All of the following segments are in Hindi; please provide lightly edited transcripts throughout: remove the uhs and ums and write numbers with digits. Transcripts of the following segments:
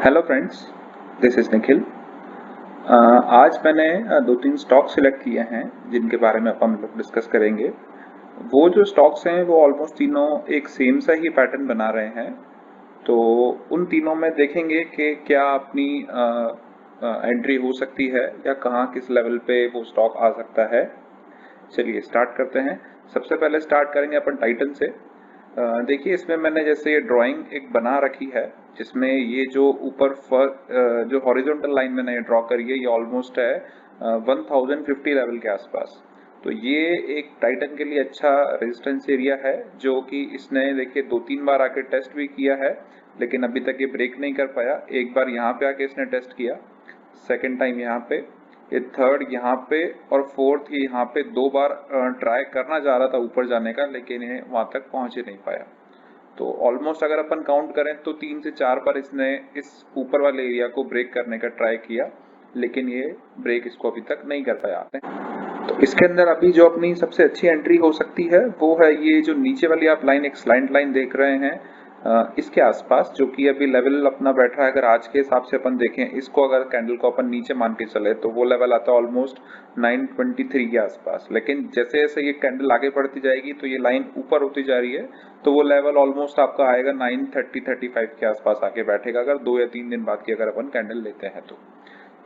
Hello friends, this is Nikhil. आज मैंने दो तीन स्टॉक सिलेक्ट किए हैं जिनके बारे में अपन लोग डिस्कस करेंगे। वो जो स्टॉक्स हैं वो ऑलमोस्ट तीनों एक सेम सा ही पैटर्न बना रहे हैं। तो उन तीनों में देखेंगे कि क्या अपनी एंट्री हो सकती है या कहाँ किस लेवल पे वो स्टॉक आ सकता है। चलिए स्टार्ट करते हैं। सबसे पहले स्टार्ट करेंगे अपन टाइटन से। देखिए इसमें मैंने जैसे ये ड्राइंग एक बना रखी है जिसमें ये जो ऊपर जो हॉरिजॉन्टल लाइन मैंने ड्रॉ करी है ये ऑलमोस्ट है 1050 लेवल के आसपास। तो ये एक टाइटन के लिए अच्छा रेजिस्टेंस एरिया है जो कि इसने देखिए दो तीन बार आके टेस्ट भी किया है, लेकिन अभी तक ये ब्रेक नहीं कर पाया। एक बार यहाँ पे आके इसने टेस्ट किया, सेकेंड टाइम यहाँ पे, ये थर्ड यहाँ पे और फोर्थ ये यहाँ पे दो बार ट्राई करना चाह रहा था ऊपर जाने का, लेकिन ये वहां तक पहुंच ही नहीं पाया। तो ऑलमोस्ट अगर अपन काउंट करें तो 3 से 4 बार इसने इस ऊपर वाले एरिया को ब्रेक करने का ट्राई किया, लेकिन ये ब्रेक इसको अभी तक नहीं कर पाया। तो इसके अंदर अभी जो अपनी सबसे अच्छी एंट्री हो सकती है वो है ये जो नीचे वाली आप लाइन एक स्लैंट लाइन देख रहे हैं, इसके आसपास जो कि अभी लेवल अपना बैठा है। अगर आज के हिसाब से अपन देखें इसको, अगर कैंडल को अपन नीचे मान के चले तो वो लेवल आता है ऑलमोस्ट 923 के आसपास। लेकिन जैसे जैसे ये कैंडल आगे बढ़ती जाएगी तो ये लाइन ऊपर होती जा रही है, तो वो लेवल ऑलमोस्ट आपका आएगा 930-35 के आसपास आके बैठेगा, अगर 2 या 3 दिन बाद की अगर अपन कैंडल लेते हैं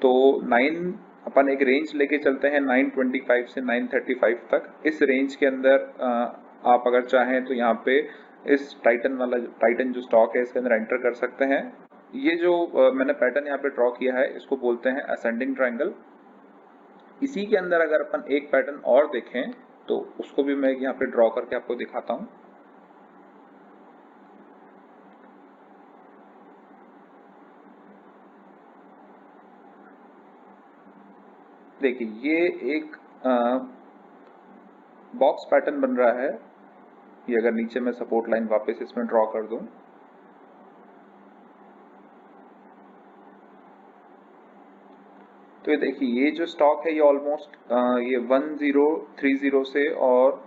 तो 9 अपन एक रेंज लेके चलते हैं 925 से 935 तक। इस रेंज के अंदर आप अगर चाहें तो यहाँ पे इस टाइटन जो स्टॉक है इसके अंदर एंटर कर सकते हैं। ये जो मैंने पैटर्न यहाँ पे ड्रॉ किया है इसको बोलते हैं असेंडिंग ट्रायंगल। इसी के अंदर अगर अपन एक पैटर्न और देखें तो उसको भी मैं यहाँ पे ड्रॉ करके आपको दिखाता हूँ। देखिए ये एक बॉक्स पैटर्न बन रहा है। ये अगर नीचे मैं सपोर्ट लाइन वापस इसमें ड्रॉ कर दूं तो ये देखिए ये जो स्टॉक है ये ऑलमोस्ट ये 1030 से और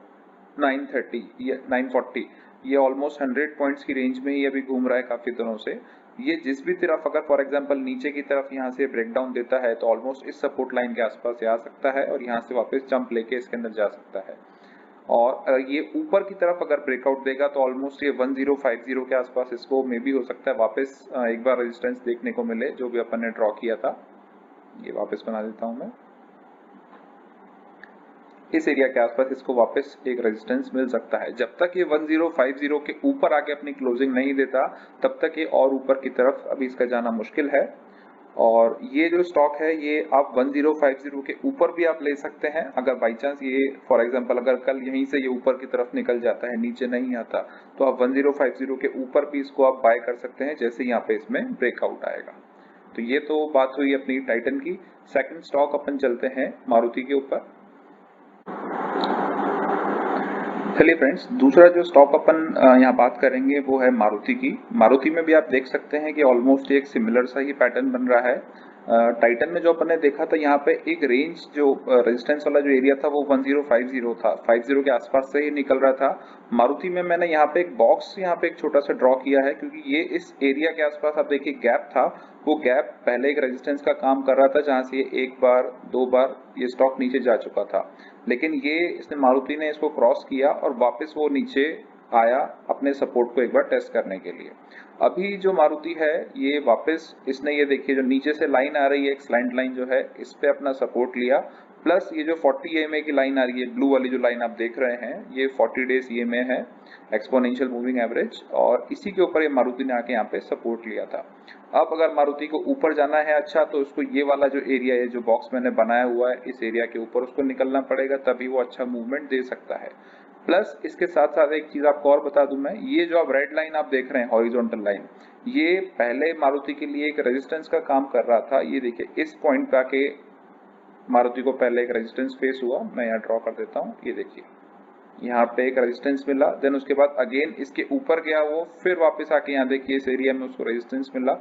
930 ये 940 ये ऑलमोस्ट 100 पॉइंट्स की रेंज में ही अभी घूम रहा है काफी दिनों से। ये जिस भी तरफ अगर फॉर एग्जांपल नीचे की तरफ यहाँ से ब्रेकडाउन देता है तो ऑलमोस्ट इस सपोर्ट लाइन के आसपास आ सकता है और यहाँ से वापस जंप लेके इसके अंदर जा सकता है। और ये ऊपर की तरफ अगर ब्रेकआउट देगा तो ऑलमोस्ट ये 1050 के आसपास इसको मे भी हो सकता है वापस एक बार रेजिस्टेंस देखने को मिले, जो भी अपन ने ड्रॉ किया था। ये वापस बना देता हूं मैं। इस एरिया के आसपास इसको वापस एक रेजिस्टेंस मिल सकता है। जब तक ये 1050 के ऊपर आके अपनी क्लोजिंग नहीं देता तब तक ये और ऊपर की तरफ अभी इसका जाना मुश्किल है। और ये जो स्टॉक है ये आप 1050 के ऊपर भी आप ले सकते हैं। अगर बाई चांस ये फॉर एग्जांपल अगर कल यहीं से ये ऊपर की तरफ निकल जाता है, नीचे नहीं आता, तो आप 1050 के ऊपर भी इसको आप बाय कर सकते हैं जैसे यहाँ पे इसमें ब्रेकआउट आएगा। तो ये तो बात हुई अपनी टाइटन की। सेकंड स्टॉक अपन चलते हैं मारुति के ऊपर। चलिए फ्रेंड्स, दूसरा जो स्टॉक अपन यहाँ बात करेंगे वो है मारुति की। मारुति में भी आप देख सकते हैं कि ऑलमोस्ट एक सिमिलर सा ही पैटर्न बन रहा है। टाइटन में जो अपन ने देखा था यहाँ पे एक रेंज जो रेजिस्टेंस वाला जो एरिया था वो 1050 था, 50 के आसपास से ही निकल रहा था। मारुति में मैंने यहाँ पे एक बॉक्स यहाँ पे एक छोटा सा ड्रॉ किया है क्योंकि ये इस एरिया के आसपास आप देखिए गैप था, वो गैप पहले एक रेजिस्टेंस का काम कर रहा था जहां से ये एक बार दो बार ये स्टॉक नीचे जा चुका था। लेकिन ये इसने मारुति ने इसको क्रॉस किया और वापस वो नीचे आया अपने सपोर्ट को एक बार टेस्ट करने के लिए। अभी जो मारुति है ये वापस इसने ये देखिए जो नीचे से लाइन आ रही है एक स्लैंट लाइन जो है इस पे अपना सपोर्ट लिया, प्लस ये जो 40 EMA की लाइन आ रही है, ब्लू वाली जो लाइन आप देख रहे हैं ये 40 डेज EMA है, एक्सपोनेंशियल मूविंग एवरेज, और इसी के ऊपर ये मारुति ने आके यहाँ पे सपोर्ट लिया था। अब अगर मारुति को ऊपर जाना है अच्छा तो उसको ये वाला जो एरिया है जो बॉक्स मैंने बनाया हुआ है इस एरिया के ऊपर उसको निकलना पड़ेगा, तभी वो अच्छा मूवमेंट दे सकता है। प्लस इसके साथ साथ एक चीज आपको और बता दूं मैं, ये जो आप रेड लाइन आप देख रहे हैं हॉरिजॉन्टल लाइन, ये पहले मारुति के लिए एक रेजिस्टेंस का काम कर रहा था। ये देखिए इस पॉइंट पे आके मारुति को पहले एक रेजिस्टेंस फेस हुआ, मैं यहाँ ड्रॉ कर देता हूँ। ये देखिए यहाँ पे एक रेजिस्टेंस मिला, देन उसके बाद अगेन इसके ऊपर गया वो, फिर वापस आके यहाँ देखिए इस एरिया में उसको रेजिस्टेंस मिला।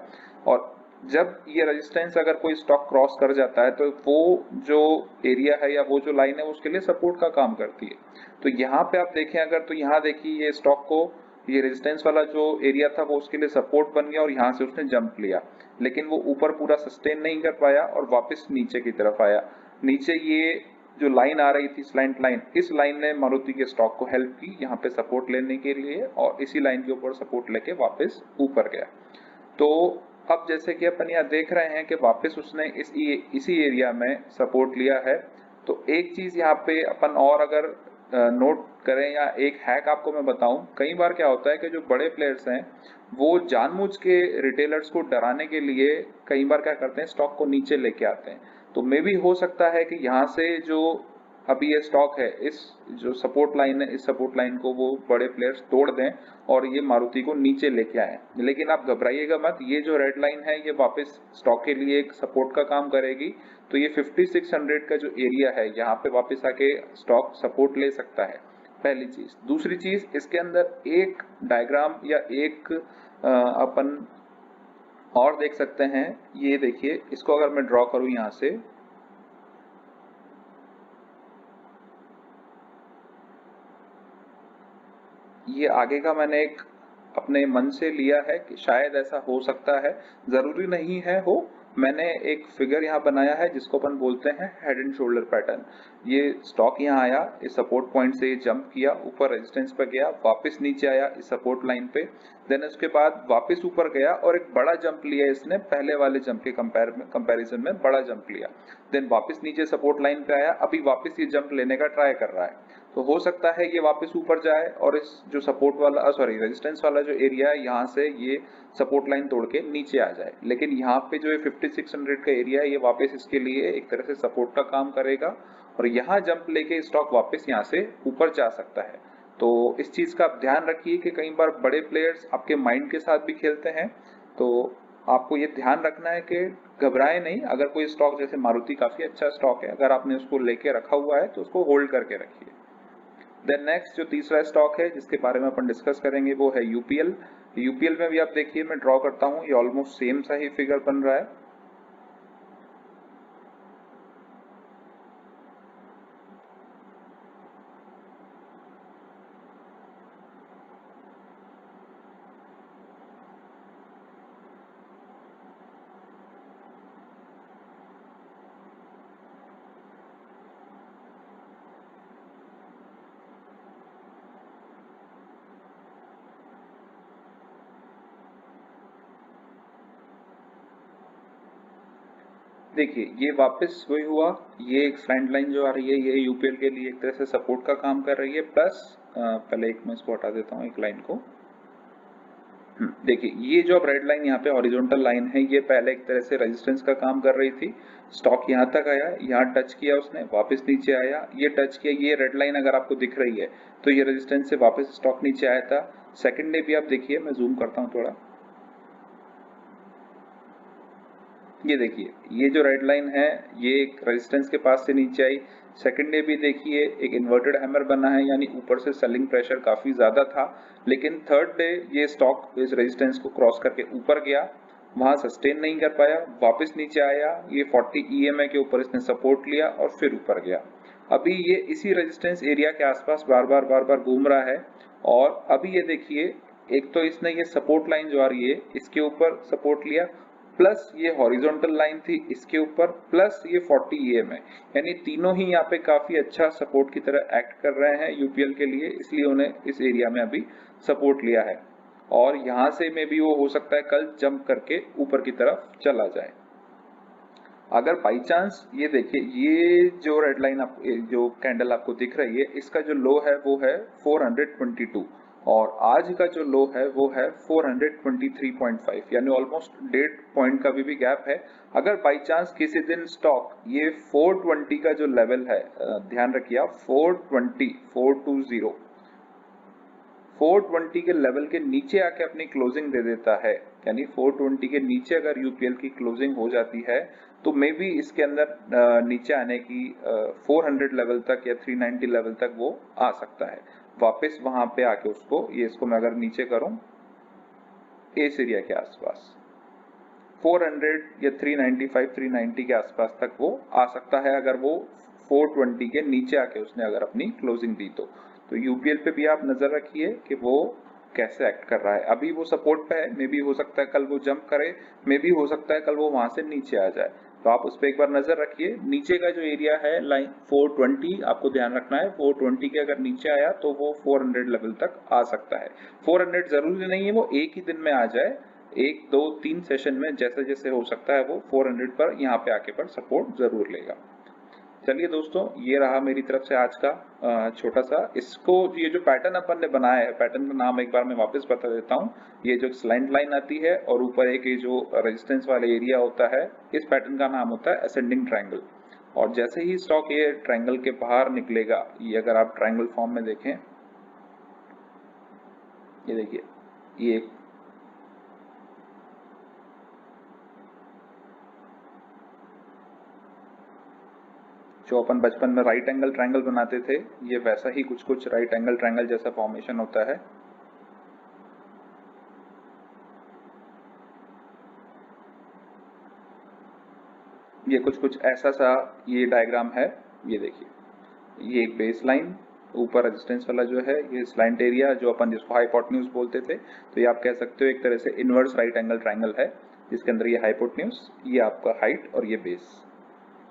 और जब ये रेजिस्टेंस अगर कोई स्टॉक क्रॉस कर जाता है तो वो जो एरिया है या वो जो लाइन है उसके लिए सपोर्ट का काम करती है। तो यहाँ पे आप देखें अगर, तो यहाँ देखिए ये स्टॉक को ये रेजिस्टेंस वाला जो एरिया था वो उसके लिए सपोर्ट बन गया और यहाँ से उसने जंप लिया, लेकिन वो ऊपर पूरा सस्टेन नहीं कर पाया और वापस नीचे की तरफ आया। नीचे ये जो लाइन आ रही थी स्लैंट लाइन, इस लाइन ने मारुति के स्टॉक को हेल्प की यहाँ पे सपोर्ट लेने के लिए और इसी लाइन के ऊपर सपोर्ट लेके वापस ऊपर गया। तो अब जैसे कि अपन यहाँ देख रहे हैं कि वापस उसने इसी एरिया में सपोर्ट लिया है। तो एक चीज यहाँ पे अपन और अगर नोट करें या एक हैक आपको मैं बताऊं, कई बार क्या होता है कि जो बड़े प्लेयर्स हैं वो जानबूझ के रिटेलर्स को डराने के लिए कई बार क्या करते हैं, स्टॉक को नीचे लेके आते हैं। तो मे भी हो सकता है कि यहाँ से जो अभी ये स्टॉक है, इस जो सपोर्ट लाइन है, इस सपोर्ट लाइन को वो बड़े प्लेयर्स तोड़ दें और ये मारुति को नीचे लेके आए। लेकिन आप घबराइएगा मत, ये जो रेड लाइन है ये वापस स्टॉक के लिए एक सपोर्ट का काम करेगी। तो ये 5600 का जो एरिया है यहाँ पे वापस आके स्टॉक सपोर्ट ले सकता है, पहली चीज। दूसरी चीज, इसके अंदर एक डायग्राम या एक अपन और देख सकते हैं। ये देखिए, इसको अगर मैं ड्रॉ करूं यहाँ से, ये आगे का मैंने एक अपने मन से लिया है कि शायद ऐसा हो सकता है, जरूरी नहीं है हो। मैंने एक फिगर यहाँ बनाया है जिसको अपन बोलते हैं हेड एंड शोल्डर पैटर्न। ये स्टॉक यहाँ आया, इस सपोर्ट पॉइंट से ये जंप किया, ऊपर रेजिस्टेंस पे गया, वापस नीचे आया इस सपोर्ट लाइन पे, देन उसके बाद वापस ऊपर गया और एक बड़ा जंप लिया इसने, पहले वाले जंप के कंपैरिजन में बड़ा जंप लिया, देन वापस नीचे सपोर्ट लाइन पे आया, अभी वापस ये जंप लेने का ट्राई कर रहा है। तो हो सकता है ये वापस ऊपर जाए और इस जो सपोर्ट वाला सॉरी रेजिस्टेंस वाला जो एरिया है यहाँ से ये सपोर्ट लाइन तोड़ के नीचे आ जाए। लेकिन यहाँ पे जो 5600 का एरिया है ये वापस इसके लिए एक तरह से सपोर्ट का काम करेगा और यहाँ जंप लेके स्टॉक वापस यहाँ से ऊपर जा सकता है। तो इस चीज का आप ध्यान रखिए कि कई बार बड़े प्लेयर्स आपके माइंड के साथ भी खेलते हैं। तो आपको ये ध्यान रखना है कि घबराए नहीं। अगर कोई स्टॉक, जैसे मारुति काफी अच्छा स्टॉक है, अगर आपने उसको लेके रखा हुआ है तो उसको होल्ड करके रखिए। देन नेक्स्ट जो तीसरा स्टॉक है जिसके बारे में अपन डिस्कस करेंगे वो है यूपीएल। यूपीएल में भी आप देखिए, मैं ड्रॉ करता हूँ, ये ऑलमोस्ट सेम सा ही फिगर बन रहा है। देखिए, ये वापस वही हुआ, ये एक फ्रंट लाइन जो आ रही है ये यूपीएल के लिए एक तरह से सपोर्ट का काम कर रही है, प्लस पहले एक मैं इसको हटा देता हूँ, एक लाइन को। देखिए, ये जो अब रेड लाइन यहाँ पे हॉरिजॉन्टल लाइन है, ये पहले एक तरह से रेजिस्टेंस का काम कर रही थी। स्टॉक यहाँ तक आया, यहाँ टच किया उसने, वापस नीचे आया, ये टच किया, ये रेड लाइन अगर आपको दिख रही है तो ये रेजिस्टेंस से वापस स्टॉक नीचे आया था। सेकंड डे भी आप देखिए, मैं जूम करता हूँ थोड़ा, ये देखिए, ये जो रेड लाइन है ये एक रेजिस्टेंस के पास से नीचे आई। सेकंड डे भी देखिए, एक इन्वर्टेड हैमर बना है, यानी ऊपर से सेलिंग प्रेशर काफी ज्यादा था। लेकिन थर्ड डे ये स्टॉक इस रेजिस्टेंस को क्रॉस करके ऊपर गया, वहां सस्टेन नहीं कर पाया, वापस नीचे आया, ये 40 ईएमए के ऊपर इसने सपोर्ट लिया और फिर ऊपर गया। अभी ये इसी रेजिस्टेंस एरिया के आसपास बार बार घूम रहा है। और अभी ये देखिए, एक तो इसने ये सपोर्ट लाइन जो आ रही है इसके ऊपर सपोर्ट लिया, प्लस ये हॉरिजॉन्टल लाइन थी इसके ऊपर, प्लस ये 40 ईएम है, यानी तीनों ही यहाँ पे काफी अच्छा सपोर्ट की तरह एक्ट कर रहे हैं यूपीएल के लिए, इसलिए उन्हें इस एरिया में अभी सपोर्ट लिया है। और यहाँ से में भी वो हो सकता है कल जंप करके ऊपर की तरफ चला जाए। अगर बाई चांस, ये देखिए, ये जो रेड लाइन आप जो कैंडल आपको दिख रही है इसका जो लो है वो है 422 और आज का जो लो है वो है 423.5, यानी ऑलमोस्ट 1.5 पॉइंट का भी गैप है। अगर बाई चांस किसी दिन स्टॉक ये 420 का जो लेवल है, ध्यान रखिए आप, 420 420 के लेवल के नीचे आके अपनी क्लोजिंग दे देता है, यानी 420 के नीचे अगर यूपीएल की क्लोजिंग हो जाती है तो मे बी इसके अंदर नीचे आने की 400 लेवल तक या 390 लेवल तक वो आ सकता है वापस वहां पे आके उसको, ये इसको मैं अगर नीचे करूं इस एरिया के आसपास 400 या 395 390 के आसपास तक वो आ सकता है, अगर वो 420 के नीचे आके उसने अगर अपनी क्लोजिंग दी तो यूपीएल पे भी आप नजर रखिए कि वो कैसे एक्ट कर रहा है। अभी वो सपोर्ट पे है, मे बी हो सकता है कल वो जंप करे, मे बी हो सकता है कल वो वहां से नीचे आ जाए। तो आप उस पर एक बार नजर रखिए। नीचे का जो एरिया है लाइन 420 आपको ध्यान रखना है, 420 के अगर नीचे आया तो वो 400 लेवल तक आ सकता है। 400 जरूरी नहीं है वो एक ही दिन में आ जाए, 1 2 3 सेशन में जैसे जैसे हो सकता है वो 400 पर यहाँ पे आके पर सपोर्ट जरूर लेगा। चलिए दोस्तों, ये रहा मेरी तरफ से आज का छोटा सा, इसको ये जो पैटर्न अपन ने बनाया है, पैटर्न का नाम एक बार मैं वापस बता देता हूँ। ये जो स्लैंट लाइन आती है और ऊपर एक ये जो रेजिस्टेंस वाला एरिया होता है, इस पैटर्न का नाम होता है असेंडिंग ट्रायंगल। और जैसे ही स्टॉक ये ट्रायंगल के बाहर निकलेगा, ये अगर आप ट्रायंगल फॉर्म में देखें, ये देखिए, ये जो अपन बचपन में राइट एंगल ट्रायंगल बनाते थे, ये वैसा ही कुछ कुछ राइट एंगल ट्रायंगल जैसा फॉर्मेशन होता है। ये कुछ कुछ ऐसा सा ये डायग्राम है। ये देखिए, ये एक बेस लाइन, ऊपर रेजिस्टेंस वाला जो है ये स्लैंट एरिया जो अपन जिसको हाइपोटेन्यूज बोलते थे, तो ये आप कह सकते हो एक तरह से इनवर्स राइट एंगल ट्रायंगल है, जिसके अंदर ये हाइपोटेन्यूज, ये आपका हाइट और ये बेस।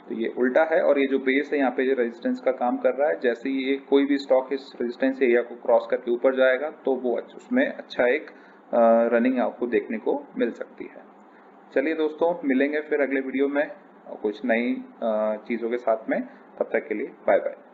तो ये उल्टा है, और ये जो बेस है यहाँ पे जो रेजिस्टेंस का काम कर रहा है, जैसे ही ये कोई भी स्टॉक इस रेजिस्टेंस एरिया को क्रॉस करके ऊपर जाएगा तो वो उसमें अच्छा एक रनिंग आपको देखने को मिल सकती है। चलिए दोस्तों, मिलेंगे फिर अगले वीडियो में कुछ नई चीज़ों के साथ में। तब तक के लिए बाय बाय।